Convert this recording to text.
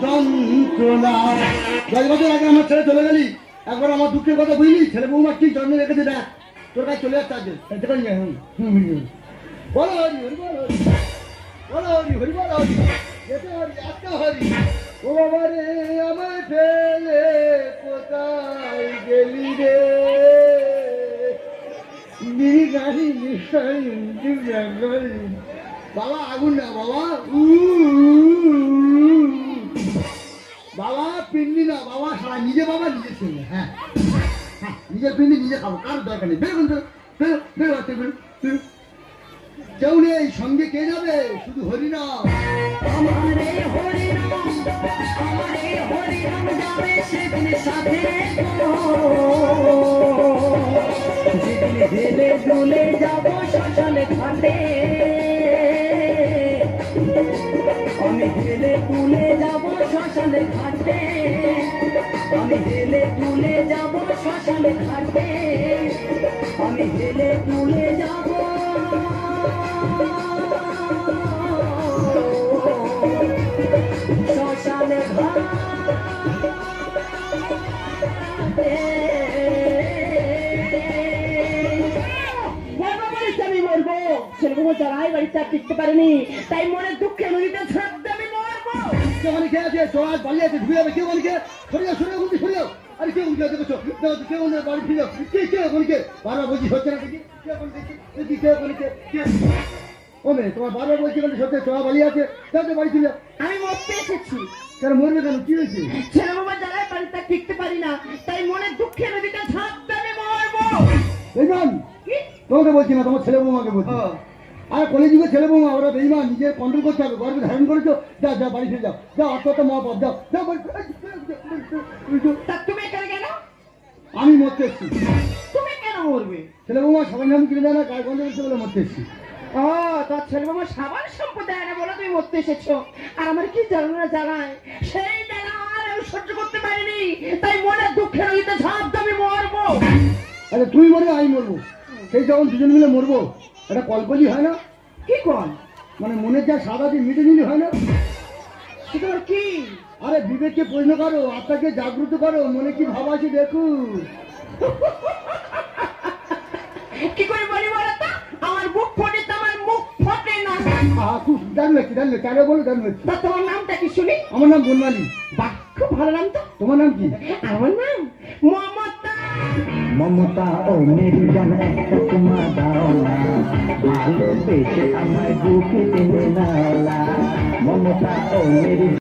যন্ত্রণা। 10 বছর আগে আমার ছেলে চলে গেলি, একবার আমার দুঃখের কথা বুঝলি? ছেলে বৌমা কি জন্ম রেখেছে দেখ, তোর কাছে চলে যাচ্ছে আজকে। বলো হরি হরি বলো হরি, বলো হরি হরি বলো হরি, যেতে হরি আজকে হরি। ও বাবা রে আমায় ফেলে কোথায় গেলি রে, বাবা আগুন না বাবা, বাবা পিন্ডি না বাবা, সারা নিজে বাবা নিজে ছেলে। হ্যাঁ হ্যাঁ, নিজের পিন্ডি নিজে খাবো, কারোর দরকার নেই। বেরোন তো, কেউ নেই সঙ্গে, কে যাবে? শুধু হরিনাম। আমারে হরিনাম, আমারে হরিনাম যাবে সেদিন সাথে যেদিন হেলে দুলে যাব শ্মশানে ঘাটে, আমি হেলে দুলে যাব শ্মশানে ঘাটে, আমি হেলে দুলে যাব শ্মশানে ঘাটে, আমি হেলে দুলে যাব শ্মশানে ঘাটে। আমি মরবো, সেরকম যারাই বাড়িতে আর টিকতে পারেনি, তাই মনে দুঃখে নদীতে ঝাঁপ দিয়ে আমি মরবো। কেমন কে আছে? চড়াই বাড়ি আছে, ঢুকে যাবে। কেউ বলকে সরিয়ে সরিয়ে বলছি, সরিয়ে আরে কেউ উঠে দেখো, কেউ বাড়ি ফিরে যাও। কে বলকে বারবার বলছি হচ্ছে না, দেখি কে বলছে, কে বলকে ও মেয়ে তোমার বারবার বলছি বলছে সত্যি চড়া বাড়ি আছে, যাও বাড়ি ফিরে যাও। আমি মরতে এসেছি। কেন মরবে কেন? কি হয়েছে? ছেলে বাবা যারাই বাড়িতে আর টিকতে পারি না, তাই মনে দুঃখে নদীতে ঝাঁপ দিয়ে আমি মরবো। বেইমান, তোমাকে বলছি না, তোমার ছেলে বৌমাকে বলছি। আর কলেজে ছেলে বৌমা ওরা বেইমান, নিজের কন্ট্রোল করতে হবে। গর্বে ধারণ করেছো, যা যা বাড়ি ফিরে যাও, যাও আত্মহত্যা মহাপাপ, যাও যাও। তা তুমি এখানে কেন? আমি মরতে এসছি। তুমি কেন মরবে? ছেলে বৌমা সাবান সামনে কিনে দেয় না, গায়ে গন্ধ করতে বলে মরতে এসছি। ও তোর ছেলে বাবা সাবান শ্যাম্পু দেয় না বলে তুমি মরতে এসেছো। আর আমার কি জ্বালানা জ্বালায়, সেই জ্বালা আর আমি সহ্য করতে পারিনি, তাই মনে দুঃখে নদীতে ঝাঁপ দিয়ে আমি মরবো। আচ্ছা তুই মরবে আমি মরবো, সেই যখন দুজন মিলে মরবো, এটা কলকলি হয় না? কি কর মানে মনের যা সাদা দিয়ে মিটে নিলে হয় না? সেটা কি? আরে বিবেককে প্রশ্ন করো, আত্মাকে জাগ্রত করো, মনে কি ভাব আছে দেখুন। কি করে বলি বলো তো? আমার বুক ফোটে তো আমার মুখ ফোটে না। খুব দারুণ লাগছে, দারুণ লাগছে, আরে বলো দারুণ লাগছে। তা তোমার নামটা কি শুনি? আমার নাম বনমালী। বাহ, খুব ভালো নাম তো। তোমার নাম কি? আমার নাম মমতা। মমতা ও মেরি জান একটা তোমা দাও না, ভালোবেসে আমায় বুকে টেনে নাও না। মমতা ও মেরি